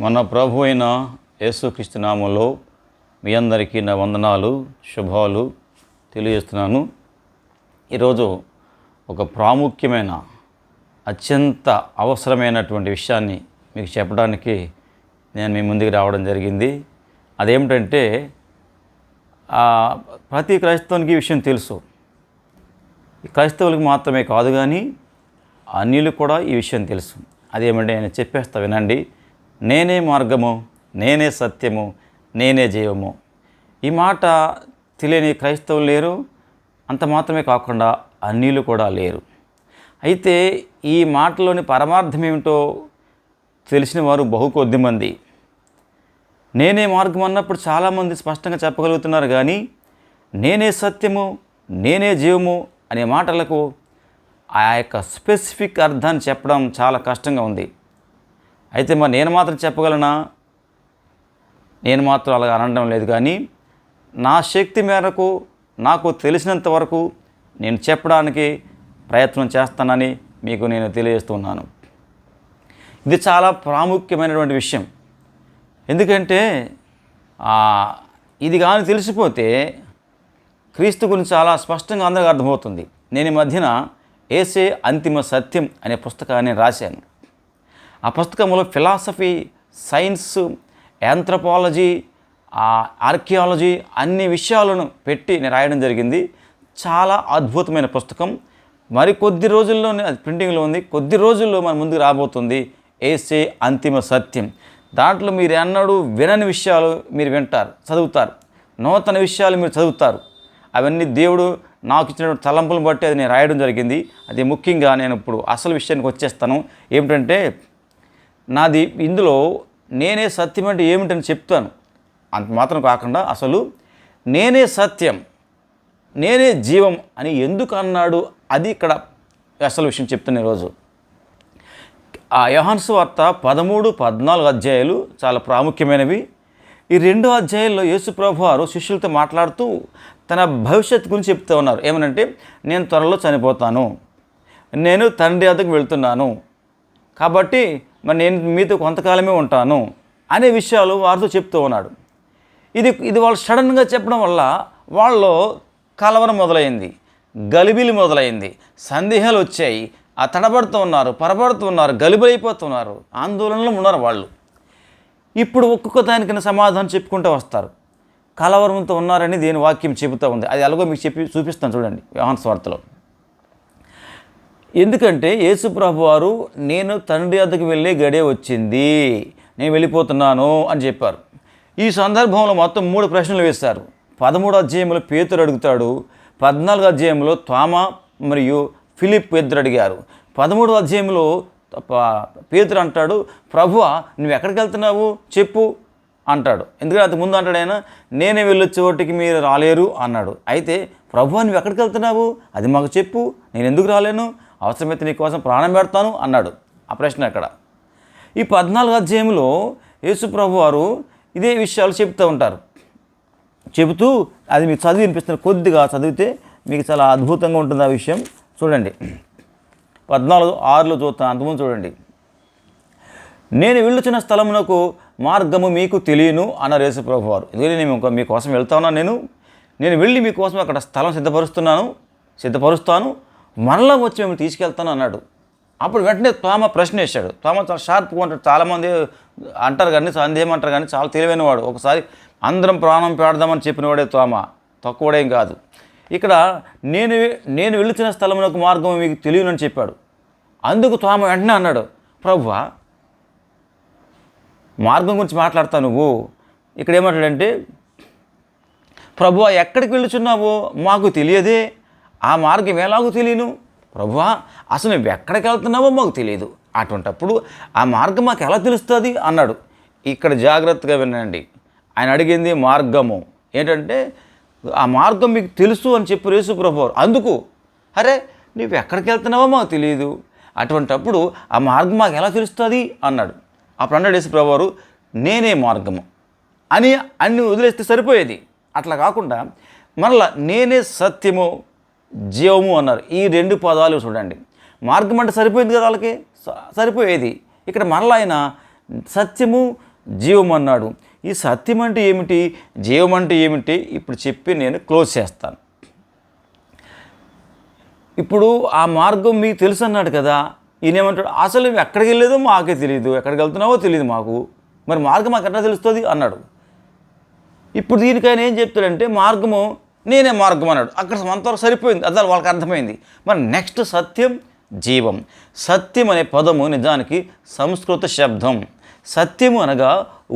మన ప్రభు అయిన యేసుక్రీస్తు నామంలో మీ అందరికీ నా వందనాలు, శుభాలు తెలియజేస్తున్నాను. ఈరోజు ఒక ప్రాముఖ్యమైన, అత్యంత అవసరమైనటువంటి విషయాన్ని మీకు చెప్పడానికి నేను మీ ముందుకు రావడం జరిగింది. అదేమిటంటే ప్రతి క్రైస్తవునికి ఈ విషయం తెలుసు. క్రైస్తవులకు మాత్రమే కాదు కానీ అన్యులకు కూడా ఈ విషయం తెలుసు. అదేమంటే నేను చెప్పేస్తా వినండి. నేనే మార్గము, నేనే సత్యము, నేనే జీవము. ఈ మాట తెలియని క్రైస్తవులు లేరు. అంత మాత్రమే కాకుండా అన్యులు కూడా లేరు. అయితే ఈ మాటలోని పరమార్థం ఏమిటో తెలిసిన వారు బహు కొద్ది మంది. నేనే మార్గం అన్నప్పుడు చాలామంది స్పష్టంగా చెప్పగలుగుతున్నారు, కానీ నేనే సత్యము, నేనే జీవము అనే మాటలకు ఆ యొక్క స్పెసిఫిక్ అర్థాన్ని చెప్పడం చాలా కష్టంగా ఉంది. అయితే మరి నేను మాత్రం చెప్పగలనా? నేను మాత్రం అలాగ అనడం లేదు, కానీ నా శక్తి మేరకు నాకు తెలిసినంత వరకు నేను చెప్పడానికి ప్రయత్నం చేస్తానని మీకు నేను తెలియజేస్తున్నాను. ఇది చాలా ప్రాముఖ్యమైనటువంటి విషయం. ఎందుకంటే ఇది కానీ తెలిసిపోతే క్రీస్తు గురించి చాలా స్పష్టంగా అందరికీ అర్థమవుతుంది. నేను ఈ మధ్యన యేసే అంతిమ సత్యం అనే పుస్తకాన్ని రాశాను. ఆ పుస్తకంలో ఫిలాసఫీ, సైన్స్, యాంథ్రోపాలజీ, ఆర్కియాలజీ అన్ని విషయాలను పెట్టి నేను రాయడం జరిగింది. చాలా అద్భుతమైన పుస్తకం. మరి కొద్ది రోజుల్లోనే అది ప్రింటింగ్లో ఉంది. కొద్ది రోజుల్లో మన ముందుకు రాబోతుంది యేసే అంతిమ సత్యం. దాంట్లో మీరు ఎన్నడూ వినని విషయాలు మీరు వింటారు, చదువుతారు. నూతన విషయాలు మీరు చదువుతారు. అవన్నీ దేవుడు నాకు ఇచ్చినటువంటి తలంపులను బట్టి అది నేను రాయడం జరిగింది. అది ముఖ్యంగా నేను ఇప్పుడు అసలు విషయానికి వచ్చేస్తాను. ఏమిటంటే నాది ఇందులో నేనే సత్యం అంటే ఏమిటని చెప్తాను. అంత మాత్రం కాకుండా అసలు నేనే సత్యం, నేనే జీవం అని ఎందుకు అన్నాడు, అది ఇక్కడ అసలు విషయం చెప్తాను ఈరోజు. ఆ యోహాను సువార్త 13, 14 అధ్యాయాలు చాలా ప్రాముఖ్యమైనవి. ఈ 2 అధ్యాయాల్లో యేసు ప్రభువారు శిష్యులతో మాట్లాడుతూ తన భవిష్యత్తు గురించి చెప్తూ ఉన్నారు. ఏమనంటే, నేను త్వరలో చనిపోతాను, నేను తండ్రి వద్దకు వెళ్తున్నాను, కాబట్టి మరి నేను మీతో కొంతకాలమే ఉంటాను అనే విషయాలు వారితో చెప్తూ ఉన్నాడు. ఇది వాళ్ళు సడన్గా చెప్పడం వల్ల వాళ్ళలో కలవరం మొదలైంది, గలిబిలి మొదలైంది, సందేహాలు వచ్చాయి. తడబడుతూ ఉన్నారు, పొరబడుతూ ఉన్నారు, గలిబిలైపోతున్నారు, ఆందోళనలో ఉన్నారు వాళ్ళు. ఇప్పుడు ఒక్కొక్క దానికైనా సమాధానం చెప్పుకుంటూ వస్తారు. కలవరంతో ఉన్నారని దేని వాక్యం చెబుతూ ఉంది. అది ఎలాగో మీకు చూపిస్తాను చూడండి యోహాను సువార్తలో. ఎందుకంటే యేసు ప్రభువారు నేను తండ్రి వద్దకు వెళ్ళే గడియ వచ్చింది, నేను వెళ్ళిపోతున్నాను అని చెప్పారు. ఈ సందర్భంలో మొత్తం 3 ప్రశ్నలు వేశారు. 13 అధ్యాయంలో పేతురు అడుగుతాడు, 14 అధ్యాయంలో తోమా మరియు ఫిలిప్ ఇద్దరు అడిగారు. 13 అధ్యాయంలో పేతురు అంటాడు, ప్రభువా నువ్వు ఎక్కడికి వెళ్తున్నావు చెప్పు అంటాడు. ఎందుకంటే అంతకుముందు అంటాడు ఆయన, నేనే వెళ్ళే చోటికి మీరు రాలేరు అన్నాడు. అయితే ప్రభువా నువ్వు ఎక్కడికి వెళ్తున్నావు అది మాకు చెప్పు, నేను ఎందుకు రాలేను, అవసరమైతే నీ కోసం ప్రాణం పెడతాను అన్నాడు. ఆ ప్రశ్న అక్కడ. ఈ 14 అధ్యాయంలో యేసు ప్రభువారు ఇదే విషయాలు చెప్తూ ఉంటారు. చెబుతూ అది మీకు చదివి వినిపిస్తున్నారు. కొద్దిగా చదివితే మీకు చాలా అద్భుతంగా ఉంటుంది ఆ విషయం. చూడండి 14:6 చూస్తాను, అంతకుముందు చూడండి. నేను వెళ్ళుచున్న స్థలమునకు మార్గము మీకు తెలియను అన్నారు యేసు ప్రభువారు. ఎందుకంటే నేను మీకోసం వెళ్తా ఉన్నాను, నేను వెళ్ళి మీకోసం అక్కడ స్థలం సిద్ధపరుస్తాను, మరలా వచ్చి మేము తీసుకెళ్తాను అన్నాడు. అప్పుడు వెంటనే తోమా ప్రశ్న వేశాడు. తోమా చాలా షార్ప్గా ఉంటాడు. చాలామంది అంటారు కానీ సందేహం అంటారు, కానీ చాలా తెలివైన వాడు. ఒకసారి అందరం ప్రాణం పెడదామని చెప్పినవాడే తోమా, తక్కువడేం కాదు. ఇక్కడ నేను వెళ్ళుచున్న స్థలమునకు మార్గం మీకు తెలియనని చెప్పాడు. అందుకు తోమా వెంటనే అన్నాడు, ప్రభువా మార్గం గురించి మాట్లాడతావు నువ్వు, ఇక్కడ ఏమంటాడంటే, ప్రభువా ఎక్కడికి వెళ్ళుచున్నావో మాకు తెలియదే, ఆ మార్గం ఎలాగో తెలియను, ప్రభువా అసలు నువ్వు ఎక్కడికి వెళ్తున్నావో మాకు తెలియదు, అటువంటప్పుడు ఆ మార్గం మాకు ఎలా తెలుస్తుంది అన్నాడు. ఇక్కడ జాగ్రత్తగా వినండి. ఆయన అడిగింది మార్గము ఏంటంటే, ఆ మార్గం మీకు తెలుసు అని చెప్పి యేసు ప్రభువారు. అందుకు అరే నువ్వు ఎక్కడికి వెళ్తున్నావో మాకు తెలియదు, అటువంటప్పుడు ఆ మార్గం మాకు ఎలా తెలుస్తుంది అన్నాడు. అప్పుడు అన్నాడు యేసు ప్రభువారు, నేనే మార్గము అని అన్ని వదిలేస్తే సరిపోయేది. అట్లా కాకుండా మరలా నేనే సత్యము జీవము అన్నారు. ఈ 2 పదాలు చూడండి. మార్గం అంటే సరిపోయింది కదా వాళ్ళకి, సరిపోయేది. ఇక్కడ మరలా ఆయన సత్యము జీవం అన్నాడు. ఈ సత్యం అంటే ఏమిటి, జీవం అంటే ఏమిటి ఇప్పుడు చెప్పి నేను క్లోజ్ చేస్తాను. ఇప్పుడు ఆ మార్గం మీకు తెలుసు అన్నాడు కదా, ఈయనేమంటాడు, అసలు ఎక్కడికి వెళ్ళేదో మాకే తెలియదు, ఎక్కడికి వెళ్తున్నావో తెలియదు మాకు, మరి మార్గం మాకు ఎట్లా తెలుస్తుంది అన్నాడు. ఇప్పుడు దీనికైనా ఏం చెప్తాడంటే మార్గము నేనే మార్గం అన్నాడు. అక్కడ అంతవరకు సరిపోయింది, అదే వాళ్ళకి అర్థమైంది. మరి నెక్స్ట్ సత్యం జీవం. సత్యం అనే పదము నిజానికి సంస్కృత శబ్దం. సత్యము అనగా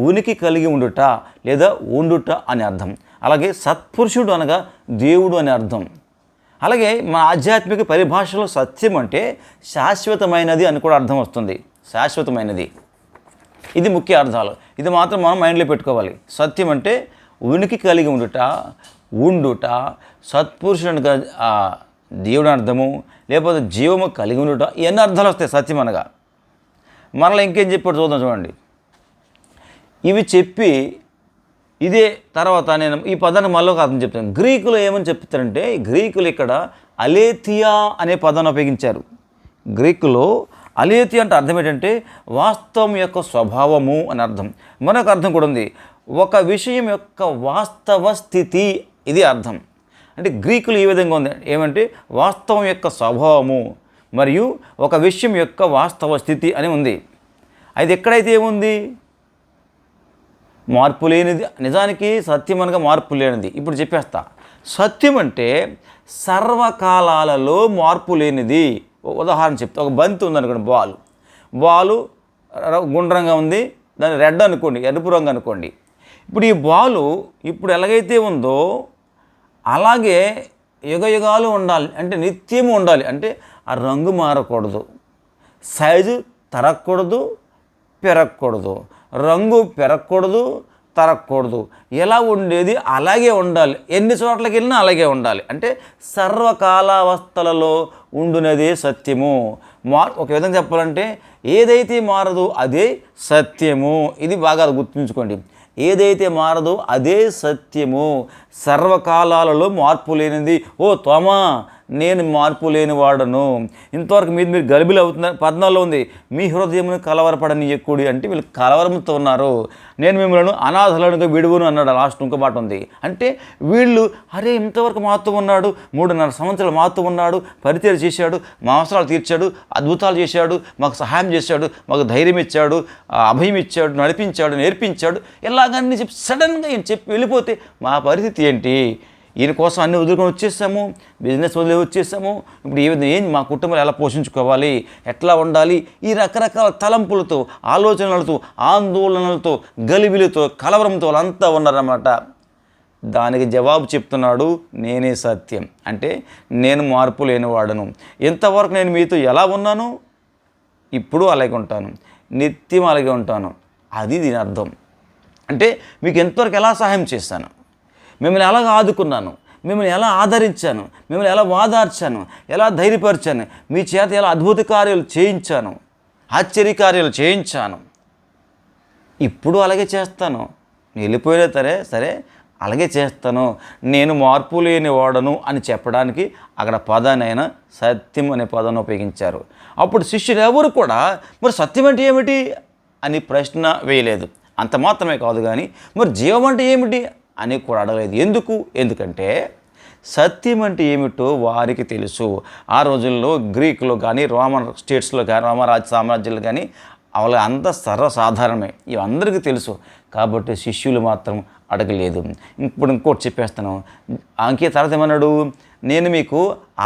ఉనికి కలిగి ఉండుట లేదా ఉండుట అని అర్థం. అలాగే సత్పురుషుడు అనగా దేవుడు అని అర్థం. అలాగే మన ఆధ్యాత్మిక పరిభాషలో సత్యం అంటే శాశ్వతమైనది అని కూడా అర్థం వస్తుంది. శాశ్వతమైనది, ఇది ముఖ్య అర్థాలు. ఇది మాత్రం మనం మైండ్లో పెట్టుకోవాలి. సత్యం అంటే ఉనికి కలిగి ఉండుట, సత్పురుషుడు దేవుడు అర్థము, లేకపోతే జీవము కలిగి ఉండుట, ఎన్ని అర్థాలు వస్తాయి సత్యం అనగా. మరలా ఇంకేం చెప్పాడు చూద్దాం, చూడండి. ఇవి చెప్పి ఇదే తర్వాత నేను ఈ పదాన్ని మళ్ళీ ఒక అర్థం చెప్తాను. గ్రీకులో ఏమని చెప్తారంటే, గ్రీకులు ఇక్కడ అలేథియా అనే పదాన్ని ఉపయోగించారు. గ్రీకులో అలేథియా అంటే అర్థం ఏంటంటే వాస్తవం యొక్క స్వభావము అని అర్థం. మరొక అర్థం కూడా ఉంది, ఒక విషయం యొక్క వాస్తవ స్థితి, ఇది అర్థం. అంటే గ్రీకులు ఈ విధంగా ఉంది, ఏమంటే వాస్తవం యొక్క స్వభావము మరియు ఒక విషయం యొక్క వాస్తవ స్థితి అని ఉంది. అది ఎక్కడైతే ఏముంది, మార్పు లేనిది. నిజానికి సత్యం అనగా మార్పు లేనిది. ఇప్పుడు చెప్పేస్తా. సత్యం అంటే సర్వకాలాలలో మార్పు లేనిది. ఉదాహరణ చెప్తా, ఒక బంతి ఉందనుకోండి, బాలు గుండ్రంగా ఉంది, దాన్ని రెడ్ అనుకోండి, ఎరుపు రంగు అనుకోండి. ఇప్పుడు ఈ బాలు ఇప్పుడు ఎలాగైతే ఉందో అలాగే యుగయుగాలు ఉండాలి, అంటే నిత్యము ఉండాలి. అంటే ఆ రంగు మారకూడదు, సైజు తరగకూడదు, పెరగకూడదు, రంగు పెరగకూడదు, తరగకూడదు. ఎలా ఉండేది అలాగే ఉండాలి, ఎన్ని చోట్లకి వెళ్ళినా అలాగే ఉండాలి. అంటే సర్వకాలావస్థలలో ఉండునదే సత్యము. ఒక విధంగా చెప్పాలంటే ఏదైతే మారదో అదే సత్యము. ఇది బాగా గుర్తుంచుకోండి. ఏదైతే మారదో అదే సత్యము. సర్వకాలాలలో మార్పు లేనిది. ఓ తోమా, నేను మార్పు లేని వాడను. ఇంతవరకు మీరు గలిబిలి అవుతున్నారు. 14లో ఉంది, మీ హృదయమును కలవరపడనీయకుడి. అంటే వీళ్ళు కలవరంతో ఉన్నారు. నేను మిమ్మల్ని అనాథలుగా విడువను అన్నాడు. లాస్ట్ ఇంకో మాట ఉంది. అంటే వీళ్ళు అరే ఇంతవరకు మాతో ఉన్నాడు, 3.5 సంవత్సరాలు మాతో ఉన్నాడు, పరిచయం చేశాడు, మా అవసరాలు తీర్చాడు, అద్భుతాలు చేశాడు, మాకు సహాయం చేశాడు, మాకు ధైర్యం ఇచ్చాడు, అభయం ఇచ్చాడు, నడిపించాడు, నేర్పించాడు, ఇలాగన్నీ చెప్పి సడన్గా ఈయన చెప్పి వెళ్ళిపోతే మా పరిస్థితి ఏంటి? ఈయన కోసం అన్ని వదులుకొని వచ్చేసాము, బిజినెస్ వదిలే వచ్చేసాము. ఇప్పుడు ఈ విధంగా ఏం మా కుటుంబాలు ఎలా పోషించుకోవాలి, ఎట్లా ఉండాలి, ఈ రకరకాల తలంపులతో, ఆలోచనలతో, ఆందోళనలతో, గలిబిలితో, కలవరంతో వాళ్ళంతా ఉన్నారన్నమాట. దానికి జవాబు చెప్తున్నాడు, నేనే సత్యం. అంటే నేను మార్పు లేనివాడను. ఇంతవరకు నేను మీతో ఎలా ఉన్నాను, ఇప్పుడు అలాగే ఉంటాను, నిత్యం అలాగే ఉంటాను. అది దీని అర్థం. అంటే మీకు ఎంతవరకు ఎలా సహాయం చేశాను, మిమ్మల్ని ఎలా ఆదుకున్నాను, మిమ్మల్ని ఎలా ఆదరించాను, మిమ్మల్ని ఎలా వాదార్చాను, ఎలా ధైర్యపరిచాను, మీ చేత ఎలా అద్భుత కార్యాలు చేయించాను, ఆశ్చర్యకార్యాలు చేయించాను, ఇప్పుడు అలాగే చేస్తాను. వెళ్ళిపోయినా సరే అలాగే చేస్తాను. నేను మార్పు లేని వాడను అని చెప్పడానికి అక్కడ పదానైనా సత్యం అనే పదాన్ని ఉపయోగించారు. అప్పుడు శిష్యులు ఎవరు కూడా మరి సత్యం అంటే ఏమిటి అని ప్రశ్న వేయలేదు. అంత మాత్రమే కాదు కానీ మరి జీవం అంటే ఏమిటి అని కూడా అడగలేదు. ఎందుకంటే సత్యం అంటే ఏమిటో వారికి తెలుసు. ఆ రోజుల్లో గ్రీకులో కానీ రోమన్ స్టేట్స్లో కానీ రోమరాజ్య సామ్రాజ్యాలు కానీ వాళ్ళ అంత సర్వసాధారణమే, ఇవి అందరికీ తెలుసు. కాబట్టి శిష్యులు మాత్రం అడగలేదు. ఇప్పుడు ఇంకోటి చెప్పేస్తాను. అంకే తర్వాత ఏమన్నాడు, నేను మీకు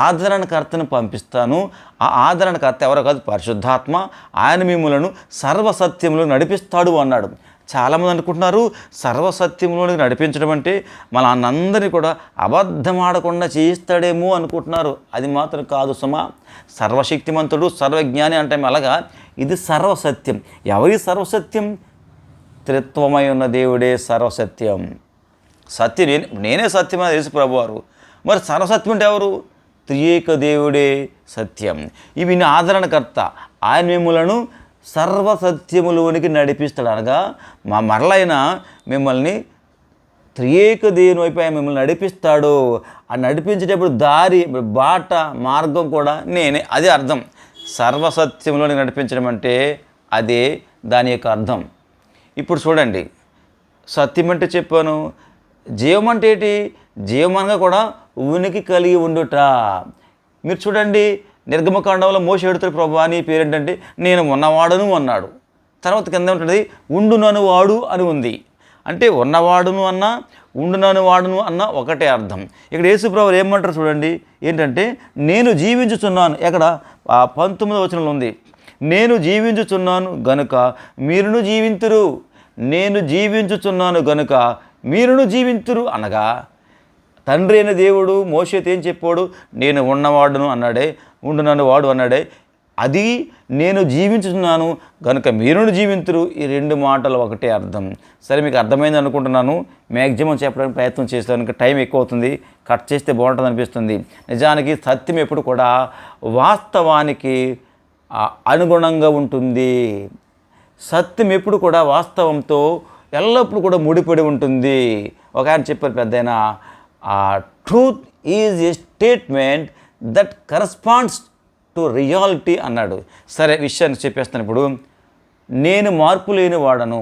ఆదరణకర్తను పంపిస్తాను. ఆ ఆదరణకర్త ఎవరో కాదు, పరిశుద్ధాత్మ. ఆయన మిమ్మలను సర్వసత్యంలో నడిపిస్తాడు అన్నాడు. చాలామంది అనుకుంటున్నారు సర్వసత్యంలోనికి నడిపించడం అంటే మనందరినీ కూడా అబద్ధం ఆడకుండా చేయిస్తాడేమో అనుకుంటున్నారు. అది మాత్రం కాదు సుమా. సర్వశక్తిమంతుడు, సర్వజ్ఞాని అంటే అలాగా ఇది సర్వసత్యం. ఎవరి సర్వసత్యం? త్రిత్వమై ఉన్న దేవుడే సర్వసత్యం. సత్యం నేనే సత్యం అని తెలుసు ప్రభువారు. మరి సర్వసత్యం అంటే ఎవరు? త్రియేక దేవుడే సత్యం. ఇవి ఆదరణకర్త. ఆయన మిమ్మలను సర్వసత్యములోనికి నడిపిస్తాడు. అనగా మరలైనా మిమ్మల్ని త్రియేక దేవుని వైపు ఆయన మిమ్మల్ని నడిపిస్తాడు. ఆ నడిపించేటప్పుడు దారి, బాట, మార్గం కూడా నేనే. అదే అర్థం. సర్వసత్యంలోనికి నడిపించడం అంటే అదే దాని యొక్క అర్థం. ఇప్పుడు చూడండి, సత్యం అంటే చెప్పాను, జీవం అంటే ఏంటి? జీవం అనగా కూడా ఉనికి కలిగి ఉండుట. మీరు చూడండి, నిర్గమకాండంలో మోషే అడుగుతాడు, ప్రభువా నీ పేరేంటంటే నేను ఉన్నవాడును అన్నాడు. తర్వాత కింద ఉంటుంది ఉండునను వాడు అని ఉంది. అంటే ఉన్నవాడును అన్నా ఉండునను వాడును అన్న ఒకటే అర్థం. ఇక్కడ యేసుప్రభువు ఏమంటారు చూడండి, ఏంటంటే నేను జీవించుచున్నాను. ఎక్కడ 19వ వచనంలో ఉంది, నేను జీవించుచున్నాను గనుక మీరును జీవింతురు. నేను జీవించుచున్నాను గనుక మీరును జీవింతురు అనగా తండ్రి అయిన దేవుడు మోషేతో ఏం చెప్పాడు? నేను ఉన్నవాడును అన్నాడే, ఉండునను వాడు అన్నాడే. అది నేను జీవించుతున్నాను కనుక మీరును జీవింతురు. ఈ రెండు మాటలు ఒకటే అర్థం. సరే, మీకు అర్థమైంది అనుకుంటున్నాను. మ్యాక్సిమం చెప్పడానికి ప్రయత్నం చేస్తాను, ఇంకా టైం ఎక్కువ అవుతుంది, కట్ చేస్తే బాగుంటుంది అనిపిస్తుంది. నిజానికి సత్యం ఎప్పుడు కూడా వాస్తవానికి అనుగుణంగా ఉంటుంది. సత్యం ఎప్పుడు కూడా వాస్తవంతో ఎల్లప్పుడూ కూడా ముడిపడి ఉంటుంది. ఒక ఆయన చెప్పారు పెద్దయిన, truth is a statement that corresponds to reality అన్నాడు. సరే, విషయాన్ని చెప్పేస్తాను. ఇప్పుడు నేను మార్పు లేని వాడను,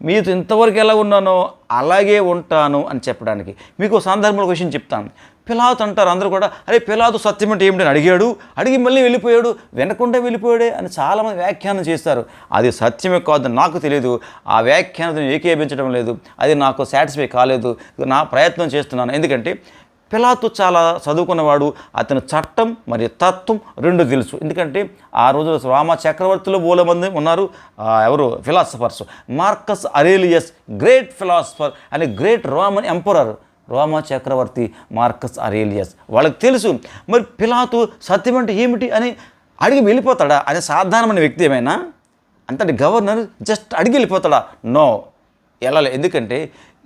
మీతో ఇంతవరకు ఎలా ఉన్నానో అలాగే ఉంటాను అని చెప్పడానికి మీకు సందర్భంలో విషయం చెప్తాను. పిలాతు అంటారు అందరూ కూడా, అరే పిలాతు సత్యం అంటే ఏమిటని అడిగాడు, అడిగి మళ్ళీ వెళ్ళిపోయాడు, వినకుండా వెళ్ళిపోయాడే అని చాలామంది వ్యాఖ్యానం చేస్తారు. అది సత్యమే కాదు, నాకు తెలియదు. ఆ వ్యాఖ్యానం ఏకీభవించడం లేదు, అది నాకు సాటిస్ఫై కాలేదు. నా ప్రయత్నం చేస్తున్నాను. ఎందుకంటే పిలాతు చాలా చదువుకున్నవాడు, అతను చట్టం మరియు తత్వం రెండు తెలుసు. ఎందుకంటే ఆ రోజు రోమా చక్రవర్తిలో మంది ఉన్నారు. ఎవరు? Philosophers. Marcus Aurelius great philosopher అని, గ్రేట్ రోమన్ ఎంపరర్, రోమా చక్రవర్తి మార్కస్ అరేలియస్. వాళ్ళకి తెలుసు. మరి పిలాతు సత్యం అంటే ఏమిటి అని అడిగి వెళ్ళిపోతాడా? అనే సాధారణమైన వ్యక్తి ఏమైనా అంతటి గవర్నర్ జస్ట్ అడిగి వెళ్ళిపోతాడా? నో, వెళ్ళాలి. ఎందుకంటే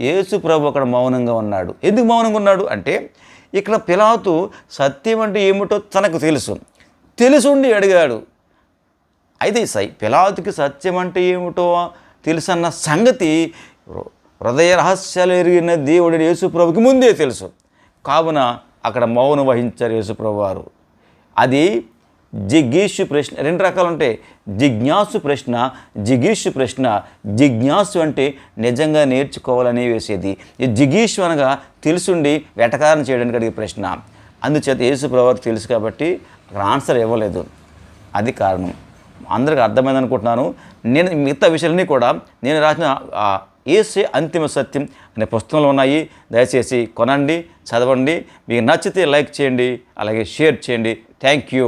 యేసు ప్రభు అక్కడ మౌనంగా ఉన్నాడు. ఎందుకు మౌనంగా ఉన్నాడు అంటే, ఇక్కడ పిలాతు సత్యం అంటే ఏమిటో తనకు తెలుసుండి అడిగాడు. అయితే పిలాతుకి సత్యం అంటే ఏమిటో తెలుసన్న సంగతి హృదయ రహస్యాలు ఎరిగిన దేవుడిని యేసు ప్రభుకి ముందే తెలుసు. కావున అక్కడ మౌనం వహించారు యేసు ప్రభు వారు. అది జిగీషు ప్రశ్న. రెండు రకాలు ఉంటాయి, జిజ్ఞాసు ప్రశ్న, జిగీషు ప్రశ్న. జిజ్ఞాసు అంటే నిజంగా నేర్చుకోవాలని వేసేది. ఈ జిగీషు అనగా తెలుసుండి వెటకారం చేయడానికి అడిగే ప్రశ్న. అందుచేత యేసు ప్రభువుకు తెలుసు కాబట్టి అక్కడ ఆన్సర్ ఇవ్వలేదు. అది కారణం. అందరికీ అర్థమైంది అనుకుంటున్నాను. నేను మిగతా విషయాలన్నీ కూడా నేను రాసిన యేసే అంతిమ సత్యం అనే పుస్తకంలో ఉన్నాయి. దయచేసి కొనండి, చదవండి. మీకు నచ్చితే లైక్ చేయండి, అలాగే షేర్ చేయండి. Thank you.